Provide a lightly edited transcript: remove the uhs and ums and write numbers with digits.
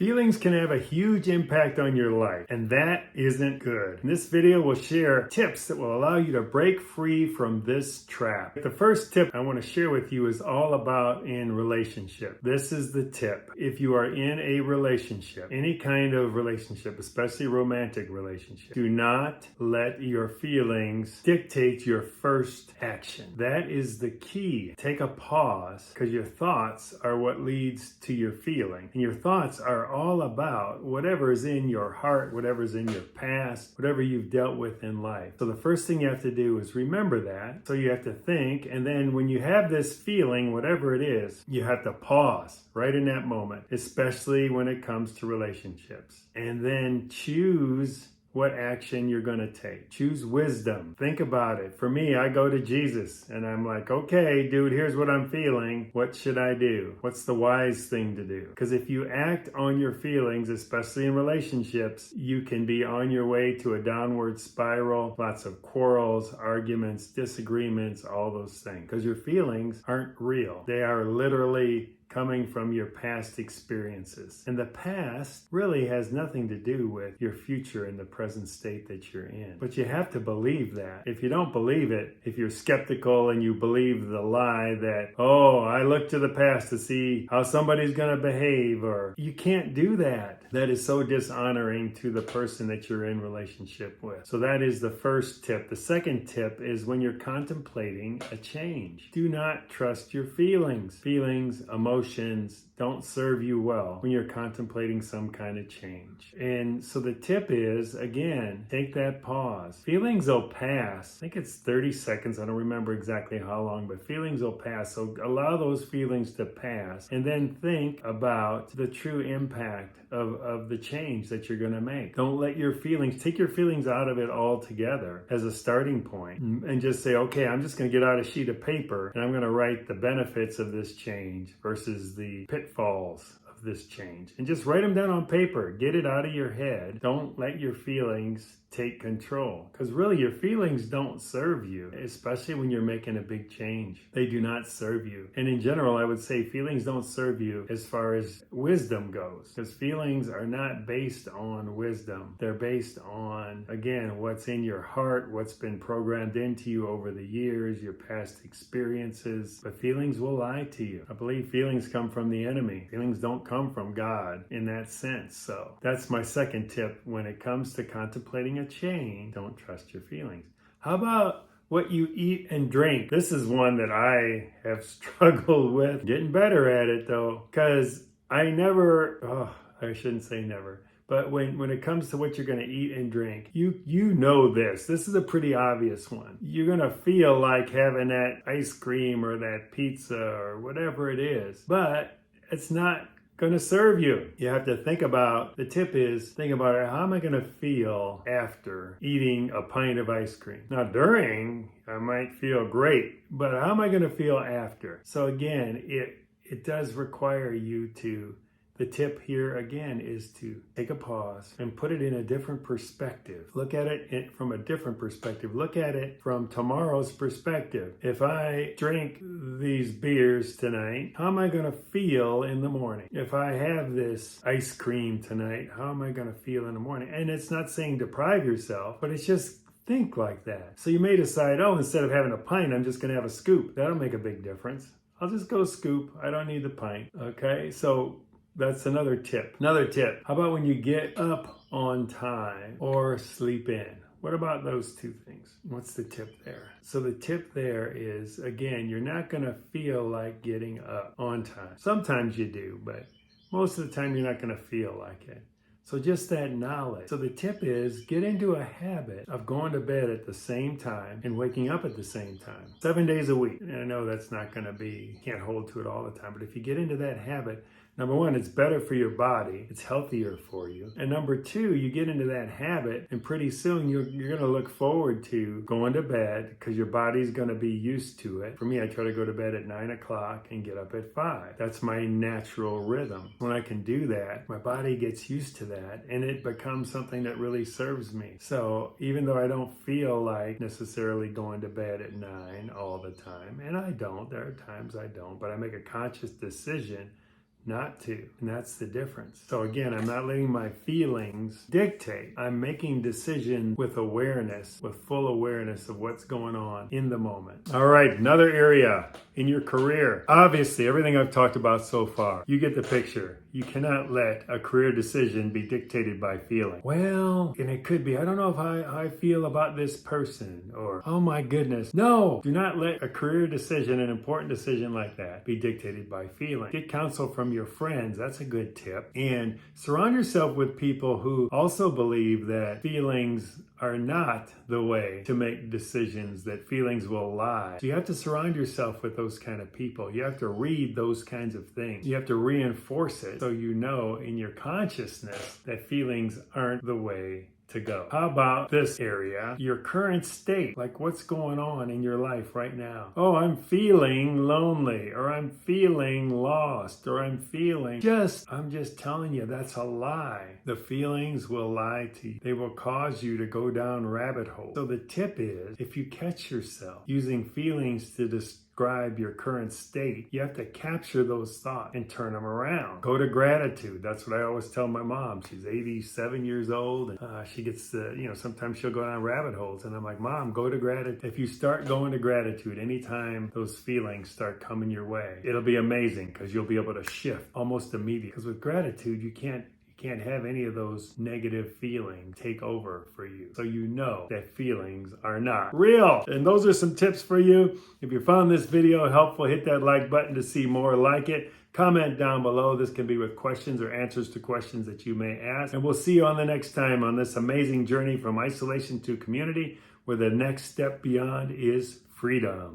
Feelings can have a huge impact on your life, and that isn't good. In this video, we'll share tips that will allow you to break free from this trap. The first tip I want to share with you is all about in relationship. This is the tip. If you are in a relationship, any kind of relationship, especially romantic relationship, do not let your feelings dictate your first action. That is the key. Take a pause, because your thoughts are what leads to your feeling, and your thoughts are all about whatever is in your heart, whatever is in your past, whatever you've dealt with in life. So the first thing you have to do is remember that. So you have to think, and then when you have this feeling, whatever it is, you have to pause right in that moment, especially when it comes to relationships. And then choose what action you're going to take. Choose wisdom. Think about it. For me, I go to Jesus and I'm like, okay, dude, here's what I'm feeling. What should I do? What's the wise thing to do? Because if you act on your feelings, especially in relationships, you can be on your way to a downward spiral, lots of quarrels, arguments, disagreements, all those things. Because your feelings aren't real. They are literally coming from your past experiences. And the past really has nothing to do with your future and the present state that you're in. But you have to believe that. If you don't believe it, if you're skeptical and you believe the lie that, oh, I look to the past to see how somebody's going to behave, or you can't do that. That is so dishonoring to the person that you're in relationship with. So that is the first tip. The second tip is when you're contemplating a change, do not trust your feelings. Feelings, emotions don't serve you well when you're contemplating some kind of change. And so the tip is, again, take that pause. Feelings will pass. I think it's 30 seconds. I don't remember exactly how long, but feelings will pass. So allow those feelings to pass and then think about the true impact of the change that you're going to make. Don't let your feelings, take your feelings out of it altogether as a starting point and just say, okay, I'm just going to get out a sheet of paper and I'm going to write the benefits of this change versus the pitfalls of this change, and just write them down on paper. Get it out of your head. Don't let your feelings take control, because really your feelings don't serve you, especially when you're making a big change. They do not serve you. And in general, I would say feelings don't serve you as far as wisdom goes, because feelings are not based on wisdom. They're based on, again, what's in your heart, what's been programmed into you over the years, your past experiences. But feelings will lie to you. I believe feelings come from the enemy. Feelings don't come from God in that sense. So that's my second tip when it comes to contemplating a change. Don't trust your feelings. How about what you eat and drink? This is one that I have struggled with. Getting better at it though, because I shouldn't say never. But when it comes to what you're going to eat and drink, you know this. This is a pretty obvious one. You're going to feel like having that ice cream or that pizza or whatever it is, but it's not going to serve you. You have to think about, the tip is, think about it, how am I going to feel after eating a pint of ice cream? Now during, I might feel great, but how am I going to feel after? So again, it does require you to, the tip here again is to take a pause and put it in a different perspective. Look at it from a different perspective. Look at it from tomorrow's perspective. If I drink these beers tonight, how am I going to feel in the morning? If I have this ice cream tonight, how am I going to feel in the morning? And it's not saying deprive yourself, but it's just think like that. So you may decide, oh, instead of having a pint, I'm just going to have a scoop. That'll make a big difference. I'll just go scoop. I don't need the pint. Okay, so that's another tip. Another tip. How about when you get up on time or sleep in? What about those two things? What's the tip there? So the tip there is, again, you're not going to feel like getting up on time. Sometimes you do, but most of the time you're not going to feel like it. So just that knowledge. So the tip is, get into a habit of going to bed at the same time and waking up at the same time. 7 days a week. And I know that's not going to be, can't hold to it all the time, but if you get into that habit, number one, it's better for your body. It's healthier for you. And number two, you get into that habit and pretty soon you're going to look forward to going to bed because your body's going to be used to it. For me, I try to go to bed at 9 o'clock and get up at 5. That's my natural rhythm. When I can do that, my body gets used to that and it becomes something that really serves me. So even though I don't feel like necessarily going to bed at 9 all the time, and I don't, there are times I don't, but I make a conscious decision not to. And that's the difference. So again, I'm not letting my feelings dictate. I'm making decisions with awareness, with full awareness of what's going on in the moment. All right, another area in your career. Obviously, everything I've talked about so far, you get the picture. You cannot let a career decision be dictated by feeling. Well, and it could be, I don't know if I feel about this person, or, oh my goodness. No, do not let a career decision, an important decision like that, be dictated by feeling. Get counsel from your friends. That's a good tip. And surround yourself with people who also believe that feelings are not the way to make decisions, that feelings will lie. So you have to surround yourself with those kind of people. You have to read those kinds of things. You have to reinforce it so you know in your consciousness that feelings aren't the way to go. How about this area? Your current state, like what's going on in your life right now. Oh, I'm feeling lonely, or I'm feeling lost, or I'm just telling you that's a lie. The feelings will lie to you. They will cause you to go down rabbit holes. So the tip is, if you catch yourself using feelings to describe your current state, you have to capture those thoughts and turn them around. Go to gratitude. That's what I always tell my mom. She's 87 years old, and she gets sometimes she'll go down rabbit holes, and I'm like, Mom, go to gratitude. If you start going to gratitude anytime those feelings start coming your way, it'll be amazing, because you'll be able to shift almost immediately. Because with gratitude, you can't have any of those negative feelings take over for you. So you know that feelings are not real. And those are some tips for you. If you found this video helpful, hit that like button to see more like it. Comment down below. This can be with questions or answers to questions that you may ask. And we'll see you on the next time on this amazing journey from isolation to community, where the next step beyond is freedom.